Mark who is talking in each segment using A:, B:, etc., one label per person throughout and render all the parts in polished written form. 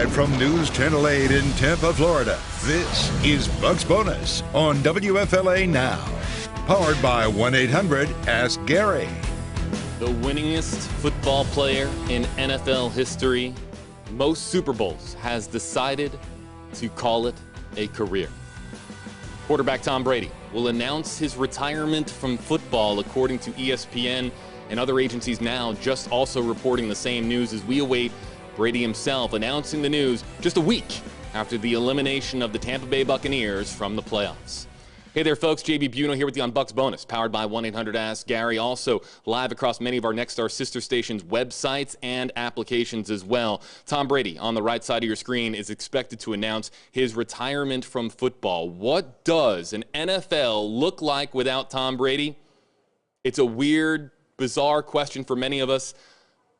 A: Live from News Channel 8 in Tampa, Florida, this is Bucks Bonus on WFLA Now. Powered by 1-800-ASK-GARY.
B: The winningest football player in NFL history, most Super Bowls, has decided to call it a career. Quarterback Tom Brady will announce his retirement from football, according to ESPN and other agencies now just also reporting the same news as we await Brady himself announcing the news just a week after the elimination of the Tampa Bay Buccaneers from the playoffs. Hey there, folks. JB Buno here with you on Bucks Bonus, powered by 1-800-ASK-GARY. Also live across many of our Nexstar sister stations' websites and applications as well. Tom Brady, on the right side of your screen, is expected to announce his retirement from football. What does an NFL look like without Tom Brady? It's a weird, bizarre question for many of us.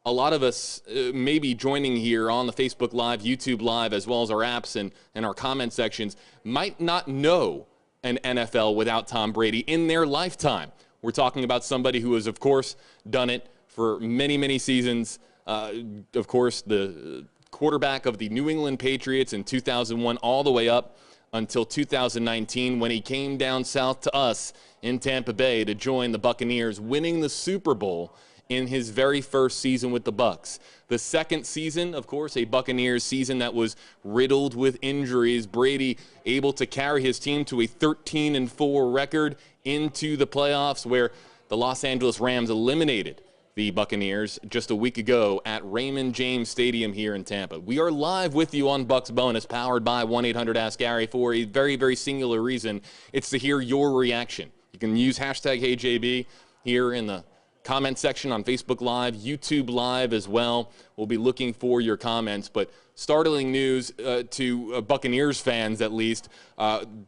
B: A lot of us maybe joining here on the Facebook Live, YouTube Live, as well as our apps and our comment sections, might not know an NFL without Tom Brady in their lifetime. We're talking about somebody who has, of course, done it for many, many seasons. Of course, the quarterback of the New England Patriots in 2001 all the way up until 2019 when he came down south to us in Tampa Bay to join the Buccaneers, winning the Super Bowl in his very first season with the Bucs. The second season, of course, a Buccaneers season that was riddled with injuries. Brady able to carry his team to a 13-4 record into the playoffs, where the Los Angeles Rams eliminated the Buccaneers just a week ago at Raymond James Stadium here in Tampa. We are live with you on Bucks Bonus, powered by 1-800-ASK-GARY, for a very, very singular reason. It's to hear your reaction. You can use hashtag HeyJB here in the comment section on Facebook Live, YouTube Live as well. We'll be looking for your comments. But startling news to Buccaneers fans, at least.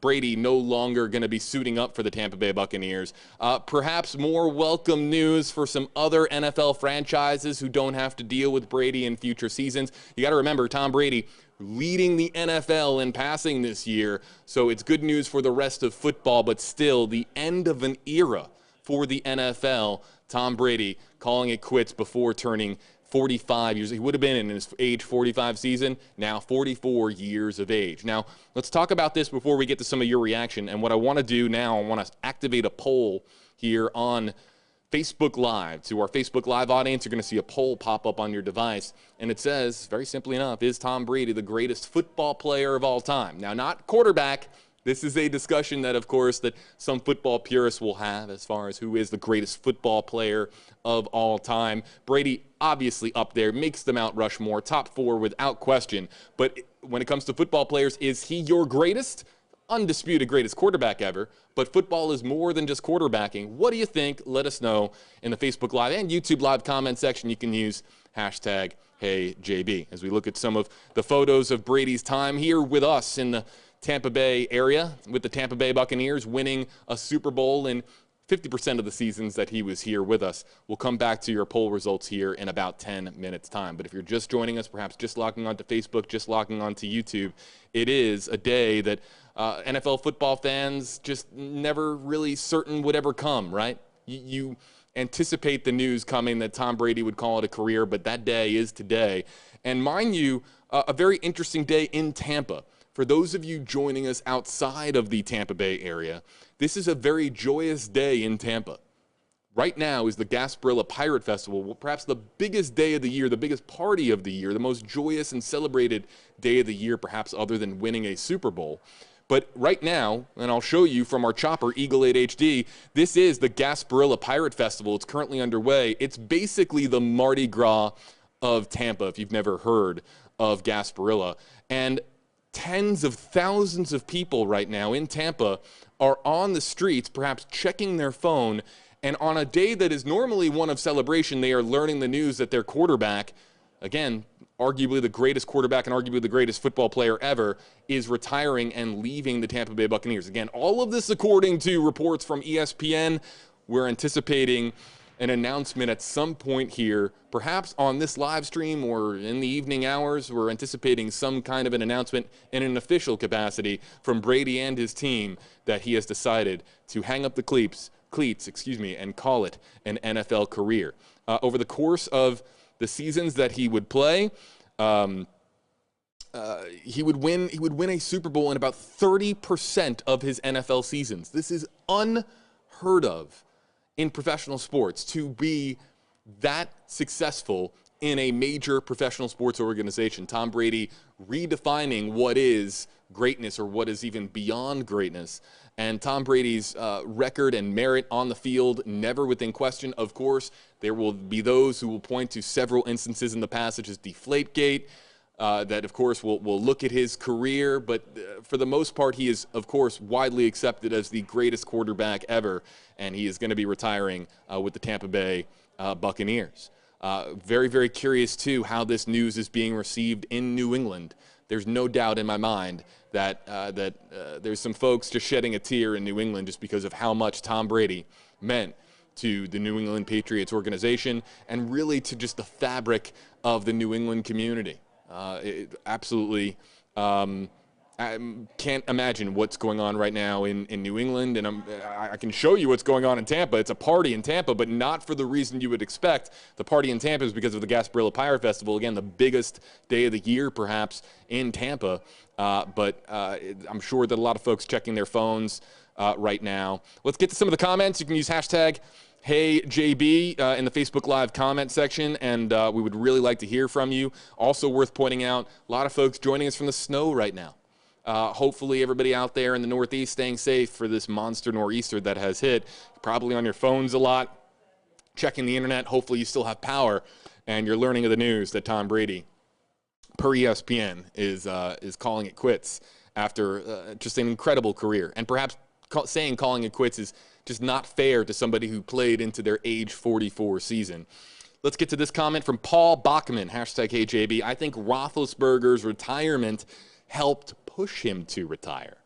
B: Brady no longer going to be suiting up for the Tampa Bay Buccaneers. Perhaps more welcome news for some other NFL franchises who don't have to deal with Brady in future seasons. You got to remember, Tom Brady leading the NFL in passing this year. So it's good news for the rest of football, but still the end of an era for the NFL. Tom Brady calling it quits before turning 45 years. He would have been in his age 45 season, now 44 years of age. Now, let's talk about this before we get to some of your reaction. And what I want to do now, I want to activate a poll here on Facebook Live. To our Facebook Live audience, you're going to see a poll pop up on your device. And it says, very simply enough, is Tom Brady the greatest football player of all time? Now, not quarterback. This is a discussion that, of course, that some football purists will have as far as who is the greatest football player of all time. Brady, obviously up there, makes the Mount Rushmore, top 4 without question. But when it comes to football players, is he your greatest? Undisputed greatest quarterback ever. But football is more than just quarterbacking. What do you think? Let us know in the Facebook Live and YouTube Live comment section. You can use hashtag HeyJB as we look at some of the photos of Brady's time here with us in the Tampa Bay area, with the Tampa Bay Buccaneers winning a Super Bowl in 50% of the seasons that he was here with us. We'll come back to your poll results here in about 10 minutes time. But if you're just joining us, perhaps just logging onto Facebook, just logging onto YouTube, it is a day that NFL football fans just never really certain would ever come, right? You anticipate the news coming that Tom Brady would call it a career, but that day is today. And mind you, a very interesting day in Tampa. For those of you joining us outside of the Tampa Bay area, this is a very joyous day in Tampa. Right now is the Gasparilla Pirate Festival, perhaps the biggest day of the year, the biggest party of the year, the most joyous and celebrated day of the year, perhaps other than winning a Super Bowl. But right now, and I'll show you from our chopper, Eagle 8 HD, this is the Gasparilla Pirate Festival. It's currently underway. It's basically the Mardi Gras of Tampa, if you've never heard of Gasparilla. And tens of thousands of people right now in Tampa are on the streets, perhaps checking their phone, and on a day that is normally one of celebration, they are learning the news that their quarterback, again, arguably the greatest quarterback and arguably the greatest football player ever, is retiring and leaving the Tampa Bay Buccaneers. Again, all of this according to reports from ESPN. We're anticipating an announcement at some point here, perhaps on this live stream or in the evening hours. We're anticipating some kind of an announcement in an official capacity from Brady and his team that he has decided to hang up the cleats, and call it an NFL career. Over the course of the seasons that he would play, he would win a Super Bowl in about 30% of his NFL seasons. This is unheard of in professional sports, to be that successful in a major professional sports organization. Tom Brady redefining what is greatness, or what is even beyond greatness. And Tom Brady's record and merit on the field, never within question. Of course, there will be those who will point to several instances in the past, such as Deflategate, that, of course, will look at his career. But for the most part, he is, of course, widely accepted as the greatest quarterback ever, and he is going to be retiring with the Tampa Bay Buccaneers. Very, very curious, too, how this news is being received in New England. There's no doubt in my mind that there's some folks just shedding a tear in New England just because of how much Tom Brady meant to the New England Patriots organization, and really to just the fabric of the New England community. Absolutely, I can't imagine what's going on right now in New England, and I can show you what's going on in Tampa. It's a party in Tampa, but not for the reason you would expect. The party in Tampa is because of the Gasparilla Pyre Festival, again, the biggest day of the year perhaps in Tampa, but I'm sure that a lot of folks checking their phones right now. Let's get to some of the comments. You can use hashtag HeyJB in the Facebook Live comment section, and we would really like to hear from you. Also worth pointing out, a lot of folks joining us from the snow right now. Hopefully everybody out there in the Northeast staying safe for this monster nor'easter that has hit. Probably on your phones a lot, checking the internet. Hopefully you still have power, and you're learning of the news that Tom Brady, per ESPN, is calling it quits after just an incredible career. And perhaps calling it quits is just not fair to somebody who played into their age 44 season. Let's get to this comment from Paul Bachman, hashtag HeyJB. I think Roethlisberger's retirement helped push him to retire.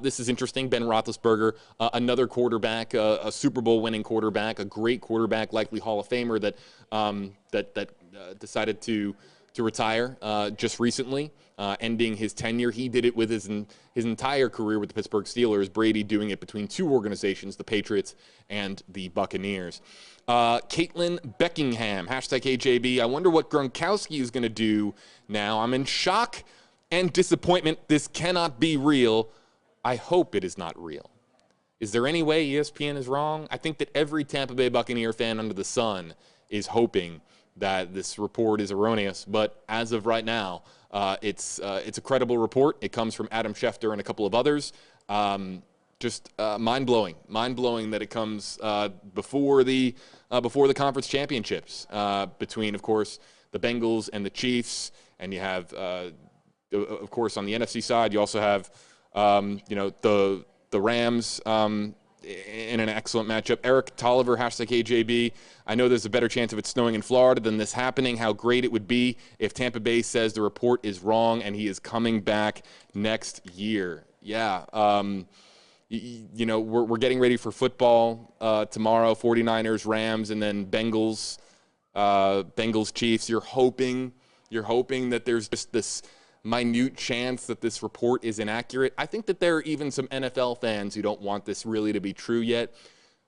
B: This is interesting. Ben Roethlisberger, another quarterback, a Super Bowl winning quarterback, a great quarterback, likely Hall of Famer that decided to retire just recently, ending his tenure. He did it with his entire career with the Pittsburgh Steelers. Brady doing it between two organizations, the Patriots and the Buccaneers. Caitlin Beckingham, hashtag HeyJB. I wonder what Gronkowski is going to do now. I'm in shock and disappointment. This cannot be real. I hope it is not real. Is there any way ESPN is wrong? I think that every Tampa Bay Buccaneer fan under the sun is hoping that this report is erroneous, but as of right now, it's a credible report. It comes from Adam Schefter and a couple of others. Just mind-blowing that it comes before the conference championships between, of course, the Bengals and the Chiefs, and you have, of course, on the NFC side, you also have, the Rams in an excellent matchup. Eric Tolliver, hashtag HeyJB. I know there's a better chance of it snowing in Florida than this happening. How great it would be if Tampa Bay says the report is wrong and he is coming back next year. Yeah. We're getting ready for football tomorrow, 49ers, Rams, and then Bengals, Chiefs. You're hoping that there's just this minute chance that this report is inaccurate. I think that there are even some NFL fans who don't want this really to be true yet.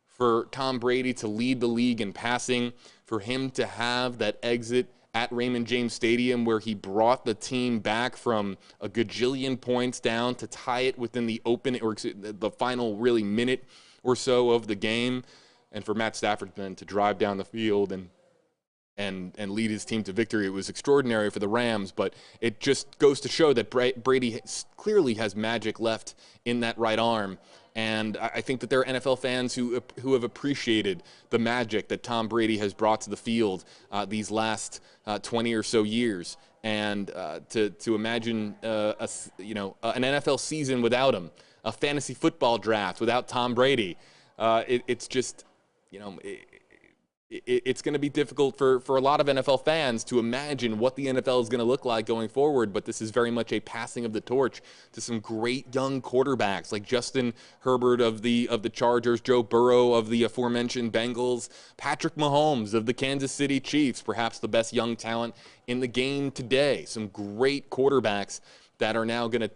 B: For Tom Brady to lead the league in passing, for him to have that exit at Raymond James Stadium where he brought the team back from a gajillion points down to tie it within the final really minute or so of the game, and for Matt Stafford then to drive down the field and lead his team to victory. It was extraordinary for the Rams, but it just goes to show that Brady clearly has magic left in that right arm. And I think that there are NFL fans who have appreciated the magic that Tom Brady has brought to the field these last 20 or so years. And to imagine an NFL season without him, a fantasy football draft without Tom Brady, it's just, it's going to be difficult for a lot of NFL fans to imagine what the NFL is going to look like going forward, but this is very much a passing of the torch to some great young quarterbacks like Justin Herbert of the Chargers, Joe Burrow of the aforementioned Bengals, Patrick Mahomes of the Kansas City Chiefs, perhaps the best young talent in the game today. Some great quarterbacks that are now going to,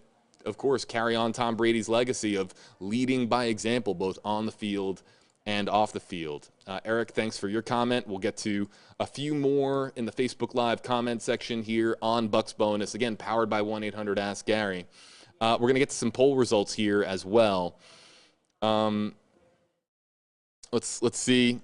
B: of course, carry on Tom Brady's legacy of leading by example both on the field and off the field. Eric, thanks for your comment. We'll get to a few more in the Facebook Live comment section here on Bucks Bonus. Again, powered by 1-800-ASK-GARY. We're going to get to some poll results here as well. Let's see.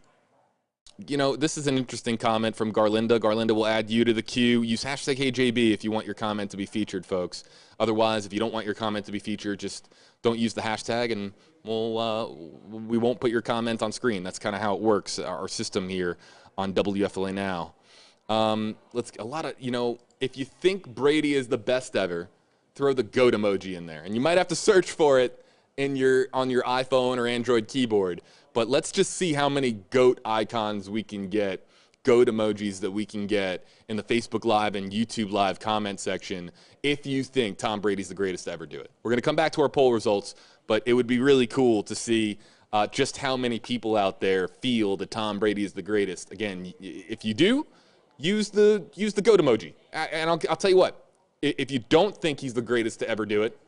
B: You know, this is an interesting comment from Garlinda. Garlinda will add you to the queue. Use hashtag HeyJB if you want your comment to be featured, folks. Otherwise, if you don't want your comment to be featured, just don't use the hashtag, and we won't put your comment on screen. That's kind of how it works, our system here on WFLA Now. If you think Brady is the best ever, throw the GOAT emoji in there. And you might have to search for it on your iPhone or Android keyboard. But let's just see how many GOAT icons we can get, GOAT emojis that we can get in the Facebook Live and YouTube Live comment section if you think Tom Brady's the greatest to ever do it. We're going to come back to our poll results, but it would be really cool to see just how many people out there feel that Tom Brady is the greatest. Again, if you do, use the GOAT emoji. And I'll tell you what, if you don't think he's the greatest to ever do it,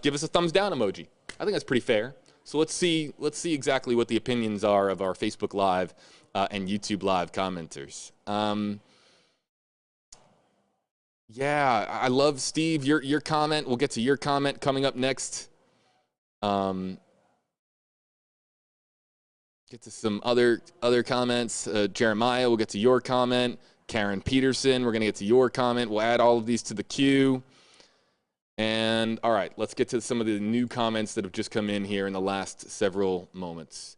B: give us a thumbs down emoji. I think that's pretty fair. So let's see exactly what the opinions are of our Facebook Live and YouTube Live commenters. Yeah, I love, Steve, your comment. We'll get to your comment coming up next. Get to some other comments. Jeremiah, we'll get to your comment. Karen Peterson, we're going to get to your comment. We'll add all of these to the queue. And all right, let's get to some of the new comments that have just come in here in the last several moments.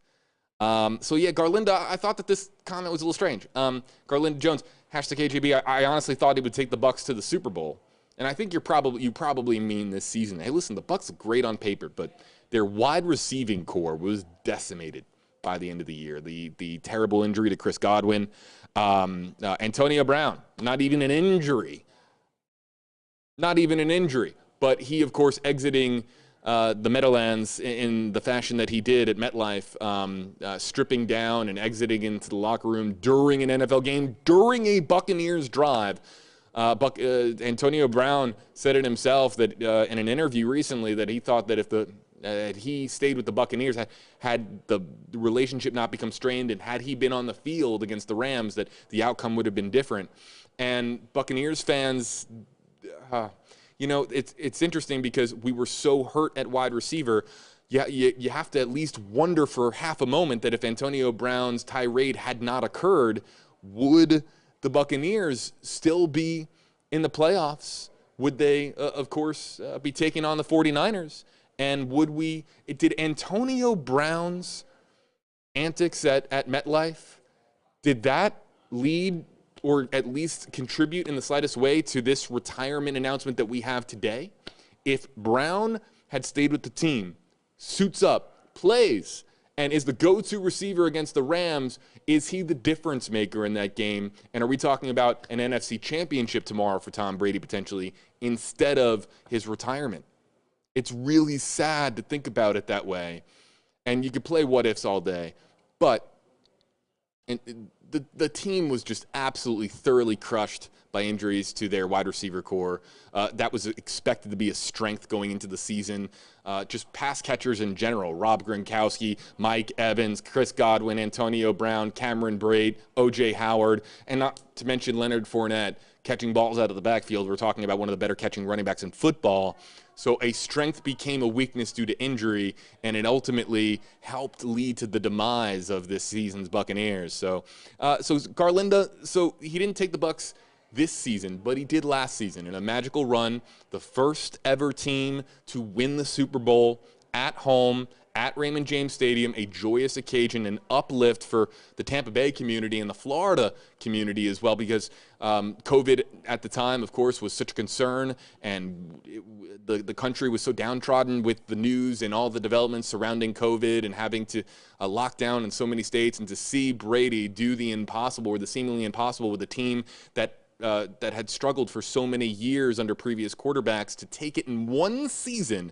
B: So yeah, Garlinda, I thought that this comment was a little strange. Garlinda Jones, hashtag KGB, I honestly thought he would take the Bucks to the Super Bowl. And I think you probably mean this season. Hey, listen, the Bucks are great on paper, but their wide receiving core was decimated by the end of the year. The terrible injury to Chris Godwin. Antonio Brown, not even an injury. But he, of course, exiting the Meadowlands in the fashion that he did at MetLife, stripping down and exiting into the locker room during an NFL game, during a Buccaneers drive. Antonio Brown said it himself that in an interview recently that he thought that if he stayed with the Buccaneers, had the relationship not become strained, and had he been on the field against the Rams, that the outcome would have been different. And Buccaneers fans... it's interesting because we were so hurt at wide receiver. You have to at least wonder for half a moment that if Antonio Brown's tirade had not occurred, would the Buccaneers still be in the playoffs? Would they, of course, be taking on the 49ers? And did Antonio Brown's antics at MetLife, did that lead or at least contribute in the slightest way to this retirement announcement that we have today? If Brown had stayed with the team, suits up, plays, and is the go-to receiver against the Rams, is he the difference maker in that game? And are we talking about an NFC championship tomorrow for Tom Brady potentially instead of his retirement? It's really sad to think about it that way. And you could play what-ifs all day. But the team was just absolutely thoroughly crushed by injuries to their wide receiver core. That was expected to be a strength going into the season. Just pass catchers in general, Rob Gronkowski, Mike Evans, Chris Godwin, Antonio Brown, Cameron Brate, O.J. Howard, and not to mention Leonard Fournette catching balls out of the backfield. We're talking about one of the better catching running backs in football. So a strength became a weakness due to injury, and it ultimately helped lead to the demise of this season's Buccaneers. So Garlinda, so he didn't take the Bucks this season, but he did last season in a magical run, the first ever team to win the Super Bowl at home at Raymond James Stadium, a joyous occasion, an uplift for the Tampa Bay community and the Florida community as well, because COVID at the time, of course, was such a concern, and the country was so downtrodden with the news and all the developments surrounding COVID and having to lock down in so many states, and to see Brady do the impossible, or the seemingly impossible, with a team that had struggled for so many years under previous quarterbacks, to take it in one season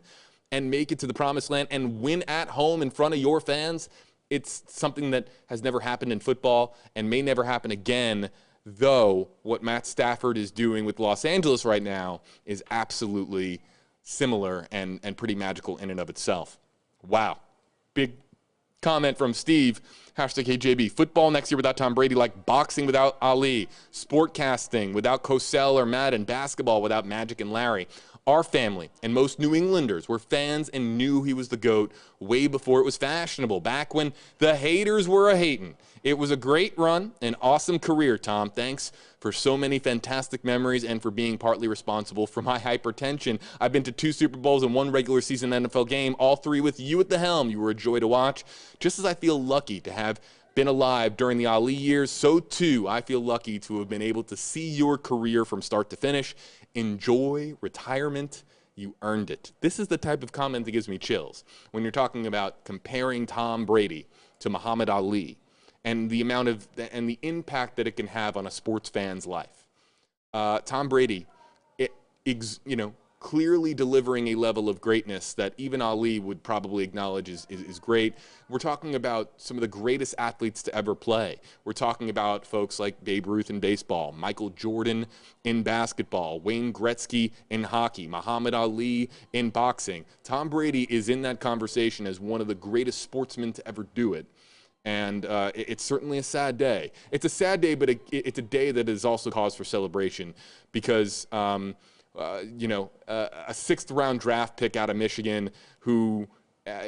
B: and make it to the promised land and win at home in front of your fans. It's something that has never happened in football and may never happen again, though what Matt Stafford is doing with Los Angeles right now is absolutely similar and pretty magical in and of itself. Wow. Big comment from Steve, #KJB. Football next year without Tom Brady, like boxing without Ali, sportcasting without Cosell or Madden, basketball without Magic and Larry. Our family and most New Englanders were fans and knew he was the GOAT way before it was fashionable, back when the haters were a-hating. It was a great run, an awesome career, Tom. Thanks for so many fantastic memories and for being partly responsible for my hypertension. I've been to 2 Super Bowls and 1 regular season NFL game, all 3 with you at the helm. You were a joy to watch. Just as I feel lucky to have been alive during the Ali years, so too I feel lucky to have been able to see your career from start to finish. Enjoy retirement. You earned it. This is the type of comment that gives me chills when you're talking about comparing Tom Brady to Muhammad Ali and the amount of and the impact that it can have on a sports fan's life. Tom Brady, clearly delivering a level of greatness that even Ali would probably acknowledge is great. We're talking about some of the greatest athletes to ever play. We're talking about folks like Babe Ruth in baseball, Michael Jordan in basketball, Wayne Gretzky in hockey, Muhammad Ali in boxing. Tom Brady is in that conversation as one of the greatest sportsmen to ever do it. And it's certainly a sad day. It's a sad day, but it's a day that is also cause for celebration because a 6th-round draft pick out of Michigan who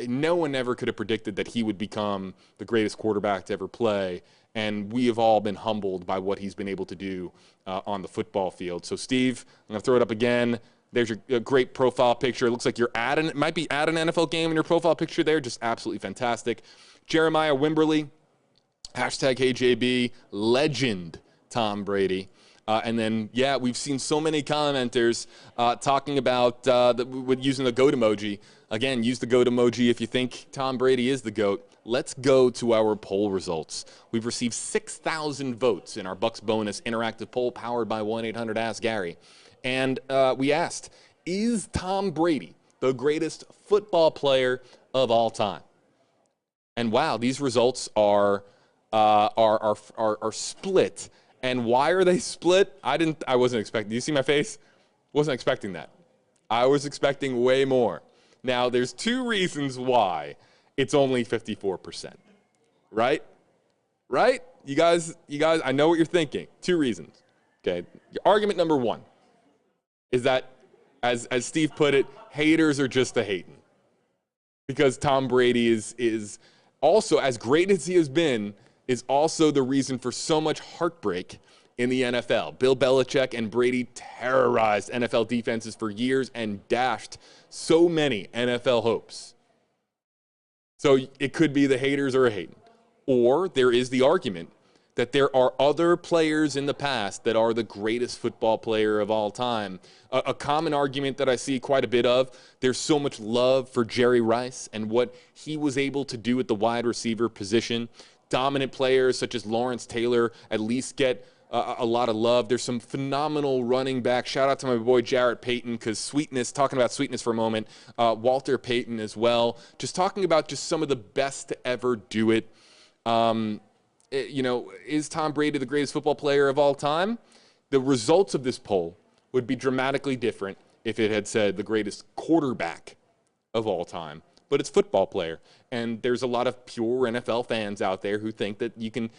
B: no one ever could have predicted that he would become the greatest quarterback to ever play. And we have all been humbled by what he's been able to do on the football field. So, Steve, I'm going to throw it up again. There's your great profile picture. It looks like it might be at an NFL game in your profile picture there. Just absolutely fantastic. Jeremiah Wimberly, #KJB, legend Tom Brady. And then, we've seen so many commenters talking about using the GOAT emoji. Again, use the GOAT emoji if you think Tom Brady is the GOAT. Let's go to our poll results. We've received 6,000 votes in our Bucks Bonus interactive poll powered by 1-800-ASK-GARY. And we asked, is Tom Brady the greatest football player of all time? And wow, these results are split. And why are they split? I wasn't expecting. Do you see my face? Wasn't expecting that. I was expecting way more. Now, there's 2 reasons why it's only 54%. Right? Right? You guys, I know what you're thinking. 2 reasons. Okay. Argument number 1 is that, as Steve put it, haters are just a-hating. Because Tom Brady is also, as great as he has been, is also the reason for so much heartbreak in the NFL. Bill Belichick and Brady terrorized NFL defenses for years and dashed so many NFL hopes. So it could be the haters are hating. Or there is the argument that there are other players in the past that are the greatest football player of all time. A common argument that I see quite a bit of, there's so much love for Jerry Rice and what he was able to do at the wide receiver position. Dominant players such as Lawrence Taylor at least get a lot of love. There's some phenomenal running back. Shout out to my boy Jarrett Payton, because sweetness, talking about sweetness for a moment, Walter Payton as well. Just talking about just some of the best to ever do it. Is Tom Brady the greatest football player of all time? The results of this poll would be dramatically different if it had said the greatest quarterback of all time. But it's football player, and there's a lot of pure NFL fans out there who think that you can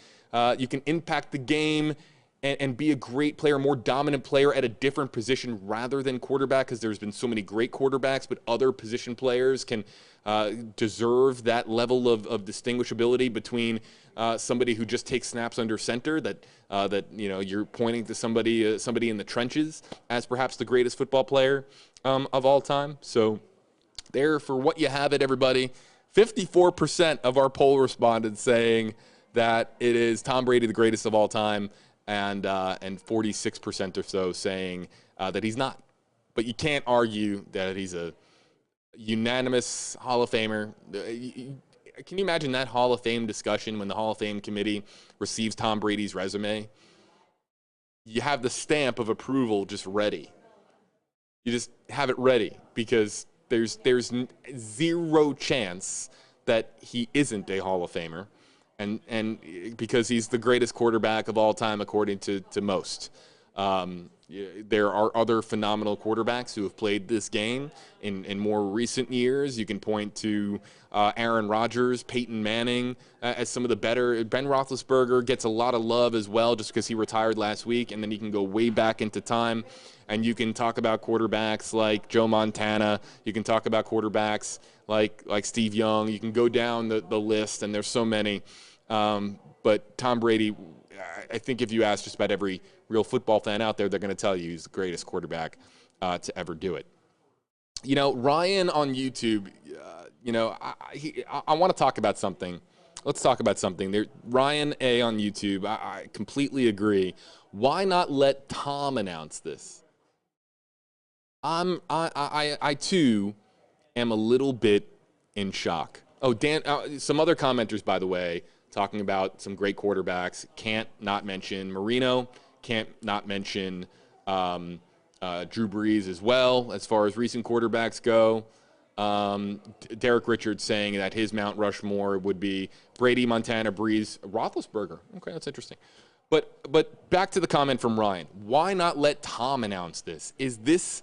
B: impact the game and be a great player, more dominant player at a different position rather than quarterback, because there's been so many great quarterbacks, but other position players can deserve that level of distinguishability between somebody who just takes snaps under center, that you're pointing to somebody in the trenches as perhaps the greatest football player of all time. So there, for what you have it, everybody, 54% of our poll responded saying that it is Tom Brady the greatest of all time, and 46% or so saying that he's not. But you can't argue that he's a unanimous Hall of Famer. Can you imagine that Hall of Fame discussion when the Hall of Fame committee receives Tom Brady's resume? You have the stamp of approval just ready. You just have it ready, because there's zero chance that he isn't a Hall of Famer, and because he's the greatest quarterback of all time according to most. There are other phenomenal quarterbacks who have played this game in more recent years. You can point to Aaron Rodgers, Peyton Manning as some of the better. Ben Roethlisberger gets a lot of love as well just because he retired last week, and then you can go way back into time, and you can talk about quarterbacks like Joe Montana. You can talk about quarterbacks like Steve Young. You can go down the list, and there's so many. But Tom Brady, I think if you ask just about every real football fan out there, they're going to tell you he's the greatest quarterback to ever do it. Ryan on YouTube, I want to talk about something. Let's talk about something. Ryan A on YouTube, I completely agree. Why not let Tom announce this? I too am a little bit in shock. Oh, Dan, some other commenters, by the way, talking about some great quarterbacks. Can't not mention Marino. Can't not mention Drew Brees as well, as far as recent quarterbacks go. Derek Richards saying that his Mount Rushmore would be Brady, Montana, Brees, Roethlisberger. Okay, that's interesting. But back to the comment from Ryan. Why not let Tom announce this? Is this...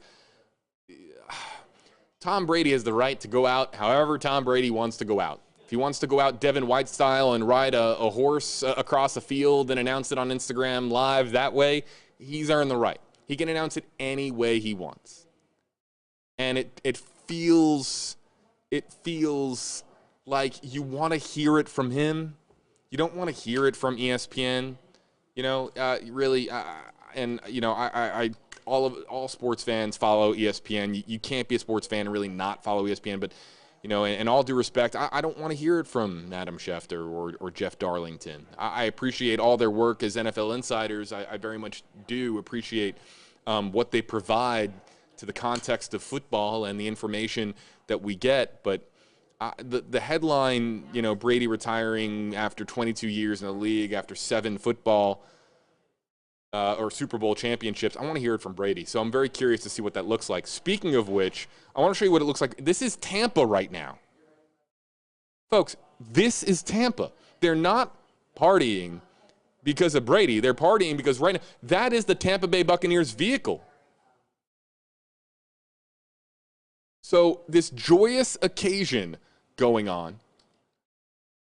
B: Tom Brady has the right to go out however Tom Brady wants to go out. If he wants to go out Devin White style and ride a horse across a field and announce it on Instagram live that way, he's earned the right. He can announce it any way he wants. And it feels like you want to hear it from him. You don't want to hear it from ESPN. All sports fans follow ESPN. You can't be a sports fan and really not follow ESPN, but in all due respect, I don't want to hear it from Adam Schefter or Jeff Darlington. I appreciate all their work as NFL insiders. I very much do appreciate what they provide to the context of football and the information that we get. But the headline, Brady retiring after 22 years in the league, after 7 football or Super Bowl championships, I want to hear it from Brady. So I'm very curious to see what that looks like. Speaking of which, I want to show you what it looks like. This is Tampa right now. Folks, this is Tampa. They're not partying because of Brady. They're partying because right now, that is the Tampa Bay Buccaneers vehicle. So this joyous occasion going on,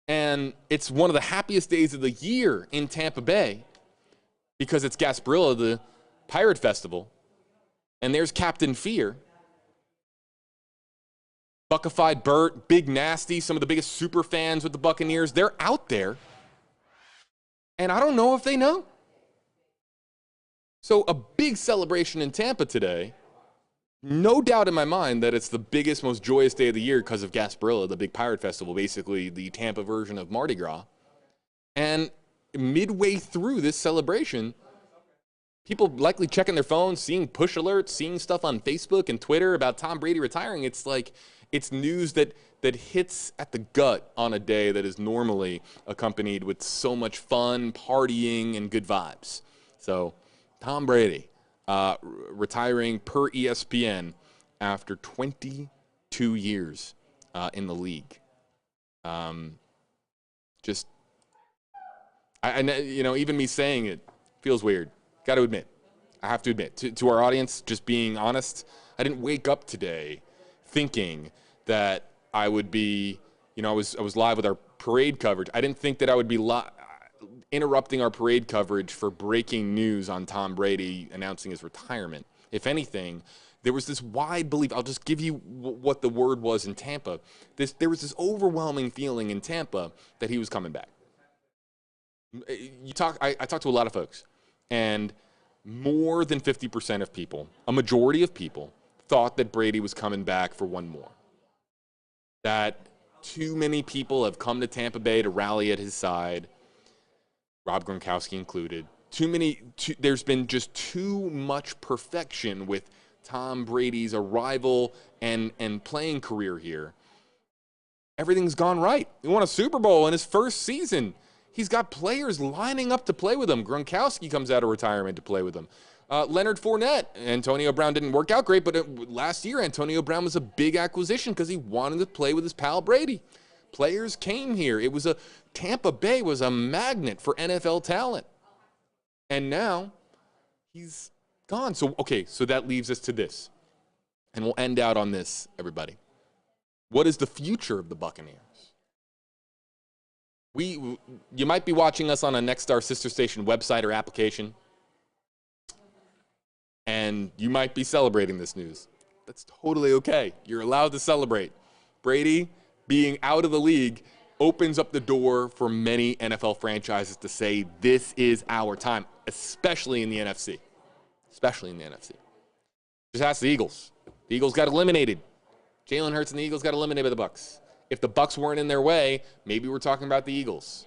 B: and it's one of the happiest days of the year in Tampa Bay, because it's Gasparilla, the Pirate Festival, and there's Captain Fear. Buckified Bert, Big Nasty, some of the biggest super fans with the Buccaneers, they're out there, and I don't know if they know. So a big celebration in Tampa today. No doubt in my mind that it's the biggest, most joyous day of the year because of Gasparilla, the big Pirate Festival, basically the Tampa version of Mardi Gras. And midway through this celebration, people likely checking their phones, seeing push alerts, seeing stuff on Facebook and Twitter about Tom Brady retiring. It's like it's news that hits at the gut on a day that is normally accompanied with so much fun, partying, and good vibes. So Tom Brady retiring per ESPN after 22 years in the league. Even me saying it feels weird. Got to admit. I have to admit. To our audience, just being honest, I didn't wake up today thinking that I would be, I was live with our parade coverage. I didn't think that I would be interrupting our parade coverage for breaking news on Tom Brady announcing his retirement. If anything, there was this wide belief. I'll just give you what the word was in Tampa. There was this overwhelming feeling in Tampa that he was coming back. I talked to a lot of folks, and more than 50% of people, a majority of people, thought that Brady was coming back for one more. That too many people have come to Tampa Bay to rally at his side, Rob Gronkowski included. There's been just too much perfection with Tom Brady's arrival and playing career here. Everything's gone right. He won a Super Bowl in his first season. He's got players lining up to play with him. Gronkowski comes out of retirement to play with him. Leonard Fournette. Antonio Brown didn't work out great, but last year Antonio Brown was a big acquisition because he wanted to play with his pal Brady. Players came here. Tampa Bay was a magnet for NFL talent. And now He's gone. So, okay, so that leaves us to this. And we'll end out on this, everybody. What is the future of the Buccaneers? You might be watching us on a Nexstar sister station website or application, and you might be celebrating this news. That's totally okay. You're allowed to celebrate. Brady being out of the league opens up the door for many NFL franchises to say, this is our time, especially in the NFC. Especially in the NFC. Just ask the Eagles. The Eagles got eliminated. Jalen Hurts and the Eagles got eliminated by the Bucs. If the Bucs weren't in their way, maybe we're talking about the Eagles.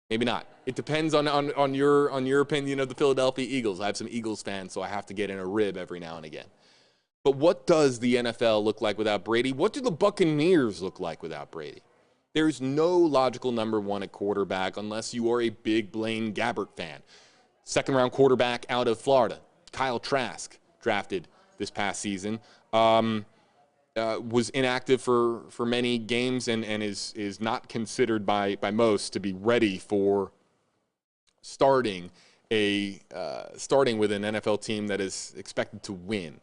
B: Maybe not. It depends on your opinion of the Philadelphia Eagles. I have some Eagles fans, so I have to get in a rib every now and again. But what does the NFL look like without Brady? What do the Buccaneers look like without Brady? There's no logical number one at quarterback unless you are a big Blaine Gabbert fan. Second-round quarterback out of Florida, Kyle Trask, drafted this past season. Was inactive for many games and is not considered by most to be ready for starting with an NFL team that is expected to win.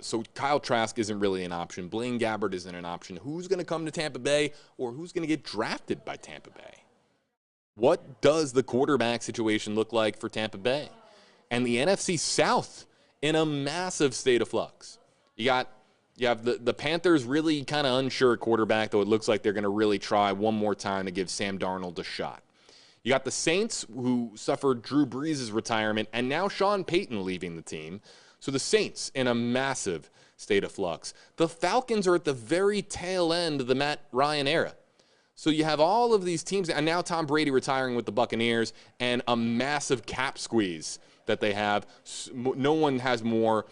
B: So Kyle Trask isn't really an option. Blaine Gabbert isn't an option. Who's going to come to Tampa Bay or who's going to get drafted by Tampa Bay? What does the quarterback situation look like for Tampa Bay? And the NFC South in a massive state of flux. You have the Panthers really kind of unsure at quarterback, though it looks like they're going to really try one more time to give Sam Darnold a shot. You got the Saints, who suffered Drew Brees' retirement, and now Sean Payton leaving the team. So the Saints in a massive state of flux. The Falcons are at the very tail end of the Matt Ryan era. So you have all of these teams, and now Tom Brady retiring with the Buccaneers, and a massive cap squeeze that they have. No one has more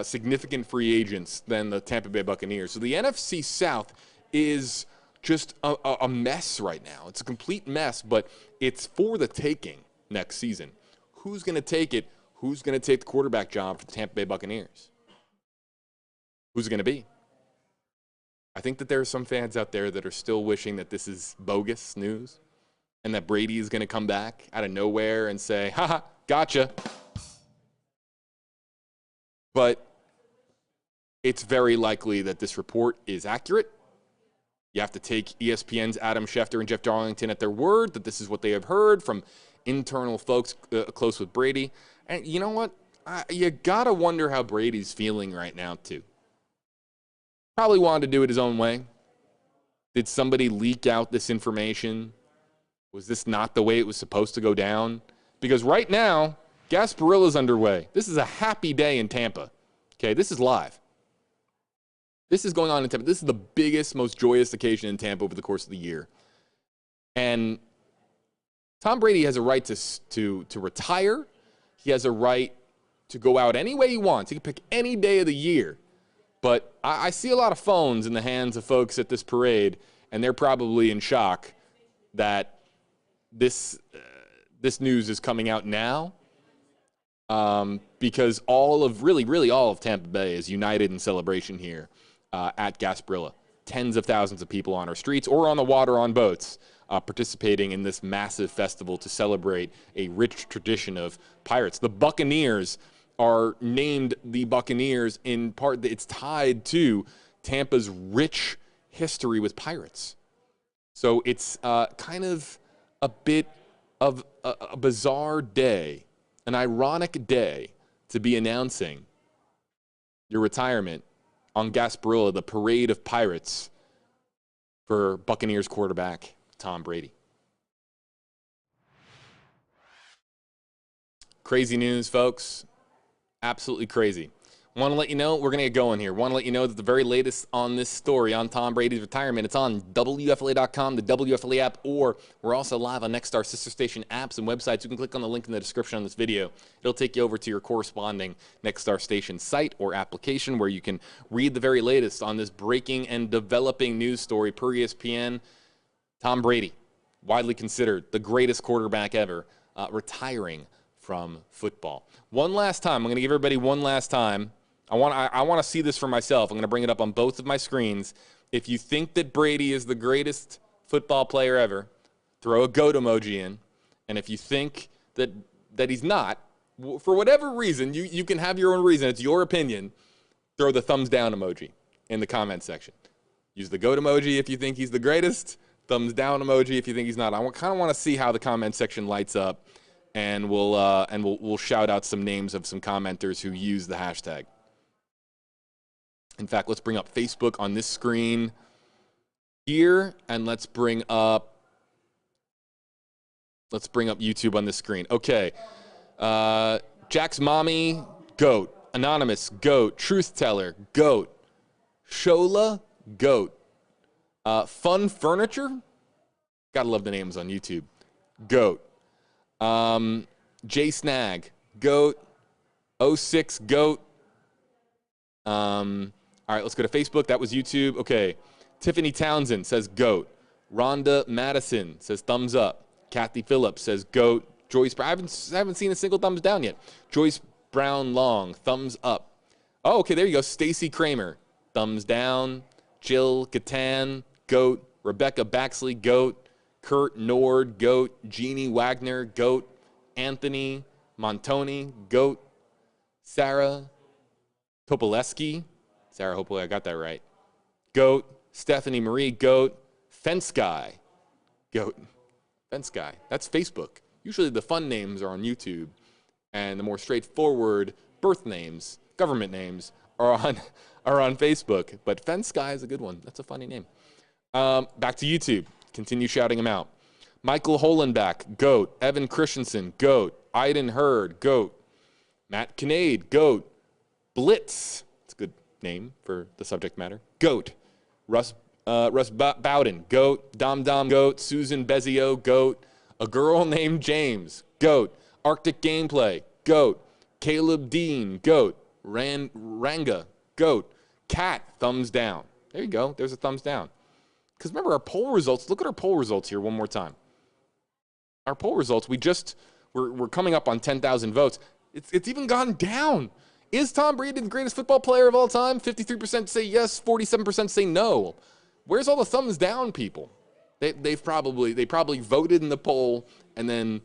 B: significant free agents than the Tampa Bay Buccaneers. So the NFC South is just a mess right now. It's a complete mess, but it's for the taking next season. Who's going to take it? Who's going to take the quarterback job for the Tampa Bay Buccaneers? Who's it going to be? I think that there are some fans out there that are still wishing that this is bogus news and that Brady is going to come back out of nowhere and say, haha, gotcha. But it's very likely that this report is accurate. You have to take ESPN's Adam Schefter and Jeff Darlington at their word that this is what they have heard from internal folks close with Brady. And you know what? You got to wonder how Brady's feeling right now, too. Probably wanted to do it his own way. Did somebody leak out this information? Was this not the way it was supposed to go down? Because right now, Gasparilla's underway. This is a happy day in Tampa. Okay, this is live. This is going on in Tampa. This is the biggest, most joyous occasion in Tampa over the course of the year. And Tom Brady has a right to retire. He has a right to go out any way he wants. He can pick any day of the year. But I see a lot of phones in the hands of folks at this parade, and they're probably in shock that this news is coming out now, because really all of Tampa Bay is united in celebration here at Gasparilla. Tens of thousands of people on our streets or on the water on boats participating in this massive festival to celebrate a rich tradition of pirates. The Buccaneers are named the Buccaneers in part that it's tied to Tampa's rich history with pirates. So it's kind of a bit of a bizarre day, an ironic day to be announcing your retirement on Gasparilla, the parade of pirates for Buccaneers quarterback Tom Brady. Crazy news, folks. Absolutely crazy. Want to let you know, we're going to get going here. Want to let you know that the very latest on this story on Tom Brady's retirement, it's on WFLA.com, the WFLA app, or we're also live on Nexstar sister station apps and websites. You can click on the link in the description on this video. It'll take you over to your corresponding Nexstar station site or application where you can read the very latest on this breaking and developing news story per ESPN. Tom Brady, widely considered the greatest quarterback ever, retiring from football. One last time, I'm going to give everybody one last time. I want to see this for myself. I'm going to bring it up on both of my screens. If you think that Brady is the greatest football player ever, throw a goat emoji in. And if you think that he's not, for whatever reason, you can have your own reason. It's your opinion. Throw the thumbs down emoji in the comment section. Use the goat emoji if you think he's the greatest. Thumbs down emoji if you think he's not. I kind of want to see how the comment section lights up, and we'll shout out some names of some commenters who use the hashtag. In fact, let's bring up Facebook on this screen here, and let's bring up YouTube on this screen. Okay. Jack's mommy, goat. Anonymous, goat. Truth teller, goat. Shola, goat. Fun furniture, gotta love the names on YouTube. Goat. J Snag, goat. 06, goat. All right, let's go to Facebook. That was YouTube. Okay. Tiffany Townsend says goat. Rhonda Madison says thumbs up. Kathy Phillips says goat. Joyce, I haven't seen a single thumbs down yet. Joyce Brown Long, thumbs up. Oh, okay, there you go. Stacy Kramer, thumbs down. Jill Gatan, goat. Rebecca Baxley, goat. Kurt Nord, goat. Jeannie Wagner, goat. Anthony Montoni, goat. Sarah Topoleski, Sarah, hopefully I got that right. Goat. Stephanie Marie, goat. Fence Guy, goat. Fence Guy, that's Facebook. Usually the fun names are on YouTube, and the more straightforward birth names, government names, are on Facebook. But Fence Guy is a good one. That's a funny name. Back to YouTube. Continue shouting them out. Michael Holenback, goat. Evan Christensen, goat. Iden Hurd, goat. Matt Kinnaid, goat. Blitz, it's a good name for the subject matter. Goat. Russ Bowden, goat. Dom, goat. Susan Bezio, goat. A girl named James, goat. Arctic Gameplay, goat. Caleb Dean, goat. Ranga, goat. Cat, thumbs down. There you go. There's a thumbs down. Because remember our poll results. Look at our poll results here one more time. Our poll results, we're coming up on 10,000 votes. It's even gone down. Is Tom Brady the greatest football player of all time? 53% say yes, 47% say no. Where's all the thumbs down people? They probably voted in the poll and then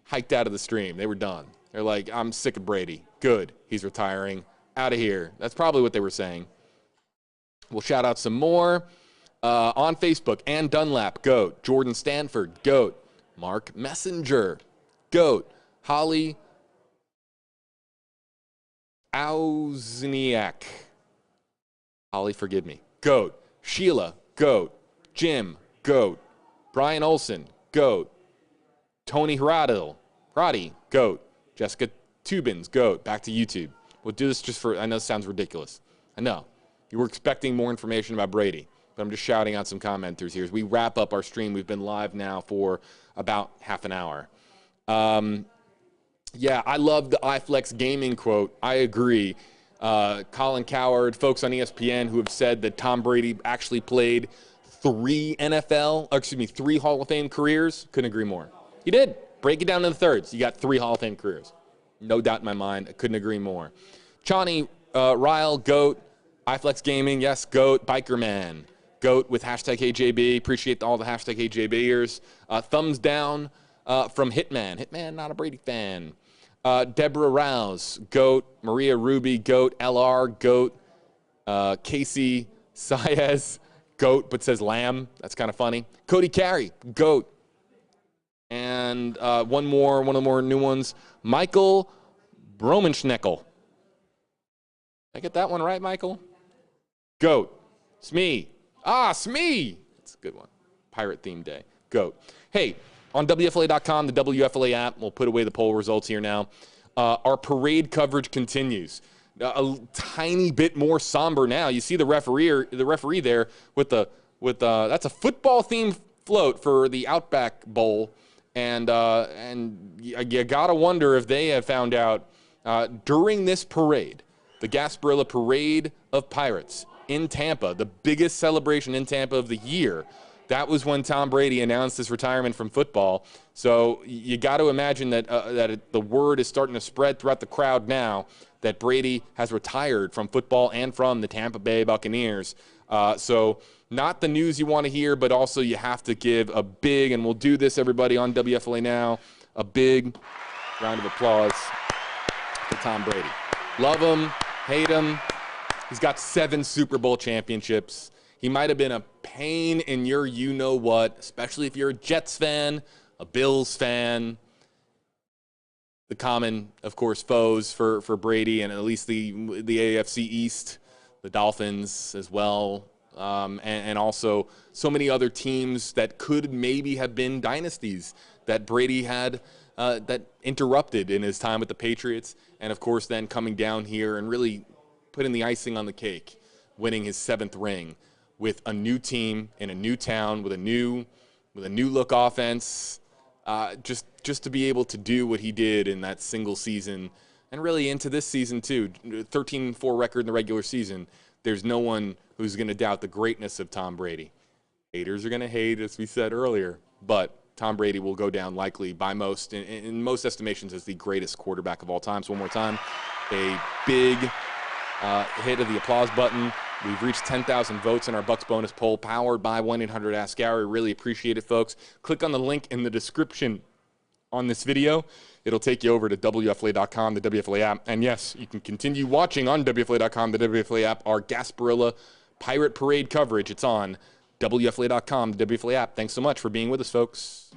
B: hiked out of the stream. They were done. They're like, I'm sick of Brady. Good. He's retiring. Out of here. That's probably what they were saying. We'll shout out some more. On Facebook, Ann Dunlap, goat. Jordan Stanford, goat. Mark Messenger, goat. Holly Auzniak. Holly, forgive me. Goat. Sheila, goat. Jim, goat. Brian Olson, goat. Tony Haradi, goat. Jessica Tubins, goat. Back to YouTube. We'll do this just for, I know this sounds ridiculous. I know. You were expecting more information about Brady, but I'm just shouting out some commenters here as we wrap up our stream. We've been live now for about half an hour. Yeah, I love the iFlex Gaming quote. I agree. Colin Cowherd, folks on ESPN who have said that Tom Brady actually played three Hall of Fame careers. Couldn't agree more. He did. Break it down to the thirds. You got 3 Hall of Fame careers. No doubt in my mind. I couldn't agree more. Chani Ryle, GOAT. iFlex Gaming, yes, GOAT. Biker Man, GOAT with hashtag HJB. Appreciate all the hashtag HJBers. Thumbs down from Hitman. Hitman, not a Brady fan. Deborah Rouse, GOAT. Maria Ruby, GOAT. LR, GOAT. Casey Saez, GOAT, but says Lamb. That's kind of funny. Cody Carey, GOAT. And one of the more new ones, Michael Bromenschneckel. Did I get that one right, Michael? GOAT. Smee. Smee. That's a good one. Pirate theme day. GOAT. Hey, on WFLA.com, the WFLA app, we'll put away the poll results here now. Our parade coverage continues. A tiny bit more somber now. You see the referee there with that's a football themed float for the Outback Bowl, and you gotta wonder if they have found out during this parade, the Gasparilla Parade of Pirates in Tampa, the biggest celebration in Tampa of the year. That was when Tom Brady announced his retirement from football. So you got to imagine that the word is starting to spread throughout the crowd now that Brady has retired from football and from the Tampa Bay Buccaneers. So not the news you want to hear, but also you have to give a big, and we'll do this, everybody, on WFLA Now, a big round of applause for Tom Brady. Love him, hate him. He's got 7 Super Bowl championships. He might have been a pain in your you-know-what, especially if you're a Jets fan, a Bills fan. The common, of course, foes for Brady and at least the AFC East, the Dolphins as well, and also so many other teams that could maybe have been dynasties that Brady had that interrupted in his time with the Patriots, and of course then coming down here and really putting the icing on the cake, winning his 7th ring with a new team in a new town with a new look offense. Just to be able to do what he did in that single season and really into this season too, 13-4 record in the regular season. There's no one who's going to doubt the greatness of Tom Brady. Haters are going to hate, as we said earlier, but Tom Brady will go down likely by most, in most estimations, as the greatest quarterback of all time. So one more time, a big hit of the applause button. We've reached 10,000 votes in our Bucks bonus poll, powered by 1-800-ASK-GARY. Really appreciate it, folks. Click on the link in the description on this video. It'll take you over to WFLA.com, the WFLA app. And yes, you can continue watching on WFLA.com, the WFLA app, our Gasparilla Pirate Parade coverage. It's on WFLA.com, the WFLA app. Thanks so much for being with us, folks.